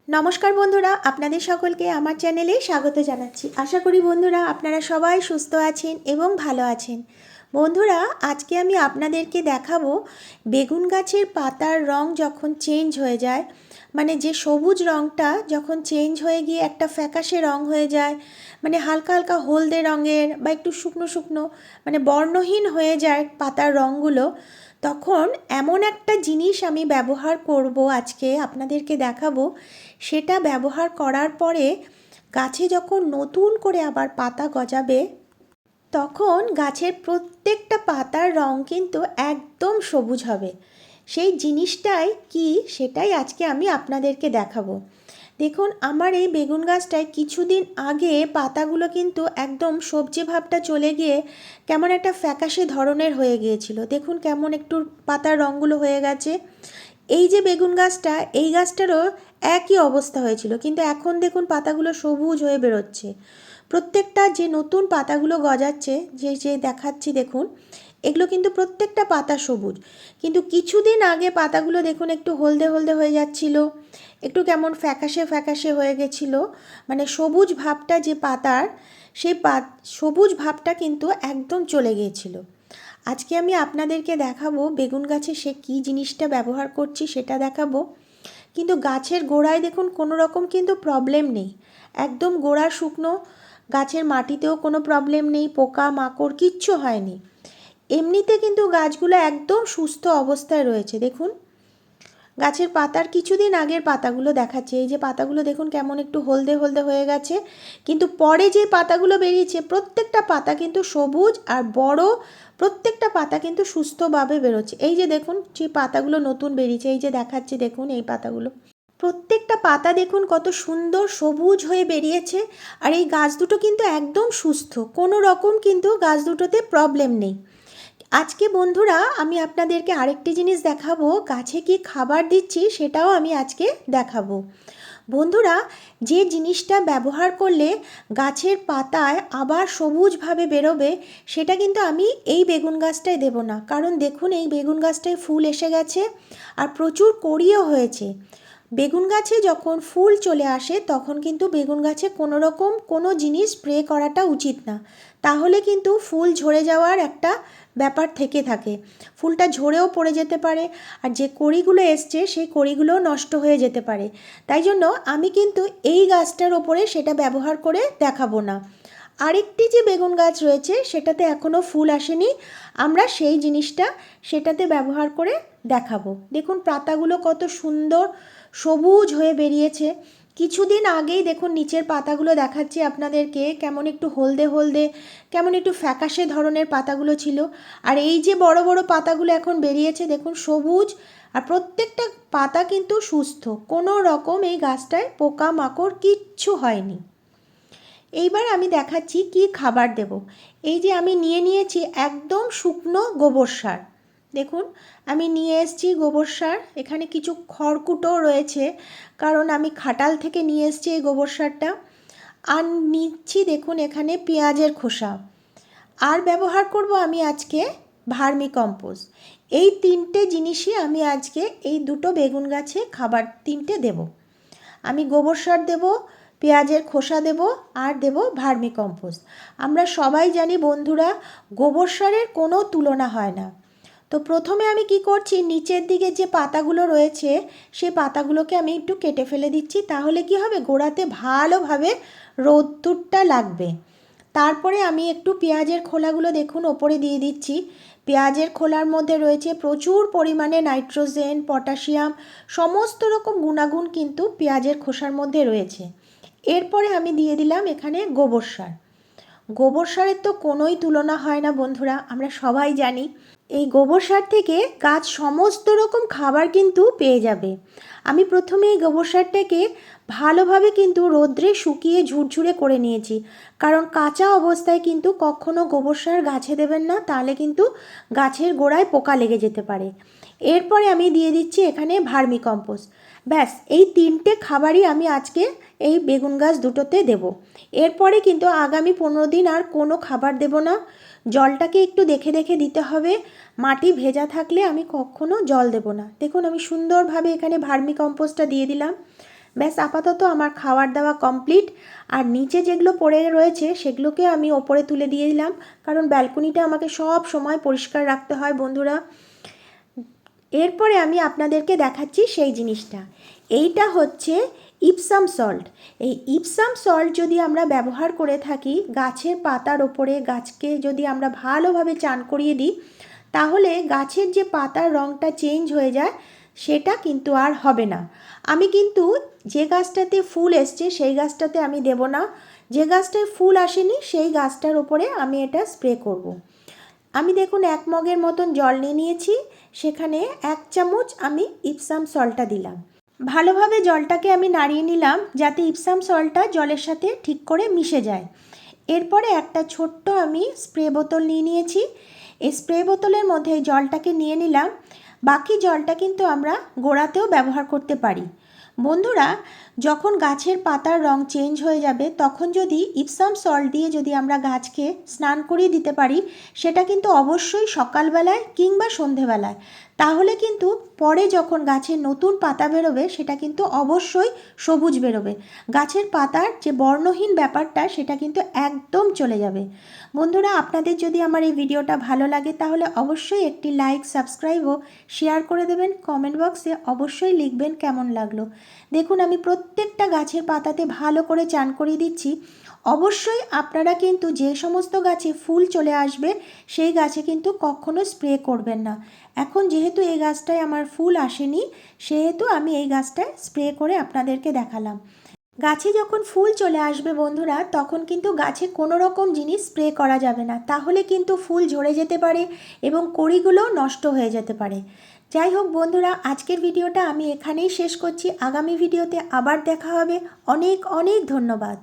নমস্কার বন্ধুরা, আপনাদের সকলকে আমার চ্যানেলে স্বাগত জানাচ্ছি। আশা করি বন্ধুরা আপনারা সবাই সুস্থ আছেন এবং ভালো আছেন। বন্ধুরা, আজকে আমি আপনাদেরকে দেখাবো বেগুন গাছের পাতার রং যখন চেঞ্জ হয়ে যায়, মানে যে সবুজ রংটা যখন চেঞ্জ হয়ে গিয়ে একটা ফ্যাকাশে রং হয়ে যায়, মানে হালকা হালকা হলদে রঙের বা একটু শুকনো শুকনো, মানে বর্ণহীন হয়ে যায় পাতার রঙগুলো, তখন এমন একটা জিনিস আমি ব্যবহার করব, আজকে আপনাদেরকে দেখাবো। সেটা ব্যবহার করার পরে গাছে যখন নতুন করে আবার পাতা গজাবে, তখন গাছের প্রত্যেকটা পাতার রং কিন্তু একদম সবুজ হবে। সেই জিনিসটাই কি, সেটাই আজকে আমি আপনাদেরকে দেখাবো। দেখুন, আমার এই বেগুন গাছটায় কিছুদিন আগে পাতাগুলো কিন্তু একদম সবজি ভাবটা চলে গিয়ে কেমন একটা ফ্যাকাশে ধরনের হয়ে গিয়েছিল। দেখুন কেমন একটু পাতার রঙগুলো হয়ে গেছে। এই যে বেগুন গাছটা, এই গাছটারও একই অবস্থা হয়েছিল, কিন্তু এখন দেখুন পাতাগুলো সবুজ হয়ে বেরোচ্ছে। প্রত্যেকটা যে নতুন পাতাগুলো গজাচ্ছে, যে যে দেখাচ্ছি দেখুন, এগুলো কিন্তু প্রত্যেকটা পাতা সবুজ। কিন্তু কিছুদিন আগে পাতাগুলো দেখুন একটু হলদে হলদে হয়ে যাচ্ছিল, একটু কেমন ফ্যাকাশে ফ্যাকাশে হয়ে গেছিলো। মানে সবুজ ভাবটা যে পাতার, সেই সবুজ ভাবটা কিন্তু একদম চলে গিয়েছিল। আজকে আমি আপনাদেরকে দেখাবো বেগুন গাছে সে কী জিনিসটা ব্যবহার করছি সেটা দেখাবো। কিন্তু গাছের গোড়ায় দেখুন কোনো রকম কিন্তু প্রবলেম নেই, একদম গোড়া শুকনো। গাছের মাটিতেও কোনো প্রবলেম নেই, পোকা মাকড় কিচ্ছু হয়নি। এমনিতে কিন্তু গাছগুলো একদম সুস্থ অবস্থায় রয়েছে। দেখুন গাছের পাতার কিছুদিন আগের পাতাগুলো দেখাচ্ছে, এই যে পাতাগুলো দেখুন কেমন একটু হলদে হলদে হয়ে গেছে, কিন্তু পরে যে পাতাগুলো বেরিয়েছে প্রত্যেকটা পাতা কিন্তু সবুজ আর বড়। প্রত্যেকটা পাতা কিন্তু সুস্থভাবে বেরোচ্ছে। এই যে দেখুন যে পাতাগুলো নতুন বেরিয়েছে, এই যে দেখাচ্ছে দেখুন এই পাতাগুলো, প্রত্যেকটা পাতা দেখুন কত সুন্দর সবুজ হয়ে বেরিয়েছে। আর এই গাছ দুটো কিন্তু একদম সুস্থ, কোনো রকম কিন্তু গাছ দুটোতে প্রবলেম নেই। আজকে বন্ধুরা আমি আপনাদেরকে আরেকটি জিনিস দেখাবো, গাছে কি খাবার দিচ্ছি সেটাও আমি আজকে দেখাবো। বন্ধুরা, যে জিনিসটা ব্যবহার করলে গাছের পাতায় আবার সবুজভাবে বেরোবে, সেটা কিন্তু আমি এই বেগুন গাছটায় দেব না। কারণ দেখুন এই বেগুন গাছটায় ফুল এসে গেছে আর প্রচুর কড়িও হয়েছে। বেগুন গাছে যখন ফুল চলে আসে তখন কিন্তু বেগুন গাছে কোনো রকম কোনো জিনিস স্প্রে করাটা উচিত না, তাহলে কিন্তু ফুল ঝরে যাওয়ার একটা ব্যাপার থেকে থাকে, ফুলটা ঝরেও পড়ে যেতে পারে, আর যে কড়িগুলো এসছে সেই কড়িগুলোও নষ্ট হয়ে যেতে পারে। তাই জন্য আমি কিন্তু এই গাছটার ওপরে সেটা ব্যবহার করে দেখাবো না। আরেকটি যে বেগুন গাছ রয়েছে সেটাতে এখনও ফুল আসেনি, আমরা সেই জিনিসটা সেটাতে ব্যবহার করে দেখাবো। দেখুন পাতাগুলো কত সুন্দর সবুজ হয়ে বেরিয়েছে। কিছুদিন আগেই দেখুন নিচের পাতাগুলো দেখাচ্ছি আপনাদেরকে, কেমন একটু হলদে হলদে, কেমন একটু ফ্যাকাশে ধরনের পাতাগুলো ছিল। আর এই যে বড় বড় পাতাগুলো এখন বেরিয়েছে দেখুন সবুজ, আর প্রত্যেকটা পাতা কিন্তু সুস্থ, কোনো রকম এই গাছটায় পোকা মাকড় কিচ্ছু হয়নি। এইবার আমি দেখাচ্ছি কি খাবার দেব। এই যে আমি নিয়েছি একদম শুকনো গোবর সার। দেখুন আমি নিয়ে এসেছি গোবর সার, এখানে কিছু খড়কুটো রয়েছে কারণ আমি খাটাল থেকে নিয়ে এসেছি এই গোবর সারটা। আর নিচ্ছি দেখুন এখানে পেঁয়াজের খোসা। আর ব্যবহার করব আমি আজকে ভার্মি কম্পোস্ট। এই তিনটে জিনিসই আমি আজকে এই দুটো বেগুন গাছে খাবার তিনটে দেব। আমি গোবর সার দেব, পেঁয়াজের খোসা দেব, আর দেব ভার্মি কম্পোস্ট। আমরা সবাই জানি বন্ধুরা, গোবর সারের কোনো তুলনা হয় না। তো প্রথমে আমি কি করছি, নিচের দিকে যে পাতাগুলো রয়েছে সেই পাতাগুলোকে আমি একটু কেটে ফেলে দিচ্ছি, তাহলে কি হবে গোড়াতে ভালোভাবে রোদ্দুরটা লাগবে। তারপরে আমি একটু পেঁয়াজের খোলাগুলো দেখুন ওপরে দিয়ে দিচ্ছি। পেঁয়াজের খোলার মধ্যে রয়েছে প্রচুর পরিমাণে নাইট্রোজেন, পটাশিয়াম, সমস্ত রকম গুণাগুণ কিন্তু পেঁয়াজের খোসার মধ্যে রয়েছে। এরপরে আমি দিয়ে দিলাম এখানে গোবর সার। গোবর সারের তো কোনোই তুলনা হয় না বন্ধুরা, আমরা সবাই জানি। এই গোবর সার থেকে গাছ সমস্ত রকম খাবার কিন্তু পেয়ে যাবে। আমি প্রথমে এই গোবর সারটাকে ভালোভাবে কিন্তু রোদ্রে শুকিয়ে ঝুরঝুরে করে নিয়েছি, কারণ কাঁচা অবস্থায় কিন্তু কখনো গোবর সার গাছে দেবেন না, তাহলে কিন্তু গাছের গোড়ায় পোকা লেগে যেতে পারে। এরপরে আমি দিয়ে দিচ্ছি এখানে ভার্মি কম্পোস্ট। ব্যাস এই তিনটে খাবারই আমি আজকে এই বেগুন গাছ দুটোতে দেব। এরপরে কিন্তু আগামী 15 দিন আর কোনো খাবার দেব না। জলটাকে একটু দেখে দেখে দিতে হবে, মাটি ভেজা থাকলে আমি কখনো জল দেব না। দেখুন আমি সুন্দরভাবে এখানে ভার্মি কম্পোস্টটা দিয়ে দিলাম। ব্যাস আপাতত আমার খাওয়ার দাওয়া কমপ্লিট। আর নিচে যেগুলো পড়ে রয়েছে সেগুলোকে আমি ওপরে তুলে দিয়ে দিলাম, কারণ ব্যালকনিটা আমাকে সব সময় পরিষ্কার রাখতে হয় বন্ধুরা। এরপরে আমি আপনাদেরকে দেখাচ্ছি সেই জিনিসটা। এইটা হচ্ছে ইপসাম সল্ট। এই ইপসাম সল্ট যদি আমরা ব্যবহার করে থাকি গাছের পাতার ওপরে, গাছকে যদি আমরা ভালোভাবে চান করিয়ে দিই, তাহলে গাছের যে পাতার রঙটা চেঞ্জ হয়ে যায় সেটা কিন্তু আর হবে না। আমি কিন্তু যে গাছটাতে ফুল এসছে সেই গাছটাতে আমি দেব না, যে গাছটায় ফুল আসেনি সেই গাছটার ওপরে আমি এটা স্প্রে করব। আমি দেখুন 1 মগের মতন জল নিয়ে নিয়েছি, সেখানে 1 চামচ আমি ইপসাম সল্টটা দিলাম। ভালোভাবে জলটাকে আমি নাড়িয়ে নিলাম যাতে ইপসাম সল্টটা জলের সাথে ঠিক করে মিশে যায়। এরপরে একটা ছোট্ট আমি স্প্রে বোতল নিয়ে নিয়েছি। এই স্প্রে বোতলের মধ্যে এই জলটাকে নিয়ে নিলাম। বাকি জলটা কিন্তু আমরা গোড়াতেও ব্যবহার করতে পারি। বন্ধুরা, যখন গাছের পাতার রং চেঞ্জ হয়ে যাবে তখন যদি ইপসাম সল্ট দিয়ে যদি আমরা গাছকে স্নান করিয়ে দিতে পারি, সেটা কিন্তু অবশ্যই সকালবেলায় কিংবা সন্ধেবেলায়, তাহলে কিন্তু পরে যখন গাছের নতুন পাতা বেরোবে সেটা কিন্তু অবশ্যই সবুজ বেরোবে। গাছের পাতার যে বর্ণহীন ব্যাপারটা সেটা কিন্তু একদম চলে যাবে। বন্ধুরা, আপনাদের যদি আমার এই ভিডিওটা ভালো লাগে তাহলে অবশ্যই একটি লাইক, সাবস্ক্রাইব ও শেয়ার করে দেবেন। কমেন্ট বক্সে অবশ্যই লিখবেন কেমন লাগলো। দেখুন আমি প্রত্যেকটা গাছের পাতাতে ভালো করে চান করিয়ে দিচ্ছি। অবশ্যই আপনারা কিন্তু যে সমস্ত গাছে ফুল চলে আসবে সেই গাছে কিন্তু কখনো স্প্রে করবেন না। এখন যেহেতু এই গাছটায় আমার ফুল আসেনি সেহেতু আমি এই গাছটায় স্প্রে করে আপনাদেরকে দেখালাম। গাছে যখন ফুল চলে আসবে বন্ধুরা, তখন কিন্তু গাছে কোনো রকম জিনিস স্প্রে করা যাবে না, তাহলে কিন্তু ফুল ঝরে যেতে পারে এবং কড়িগুলো নষ্ট হয়ে যেতে পারে। যাই হোক বন্ধুরা, আজকের ভিডিওটা আমি এখানেই শেষ করছি। আগামী ভিডিওতে আবার দেখা হবে। অনেক অনেক ধন্যবাদ।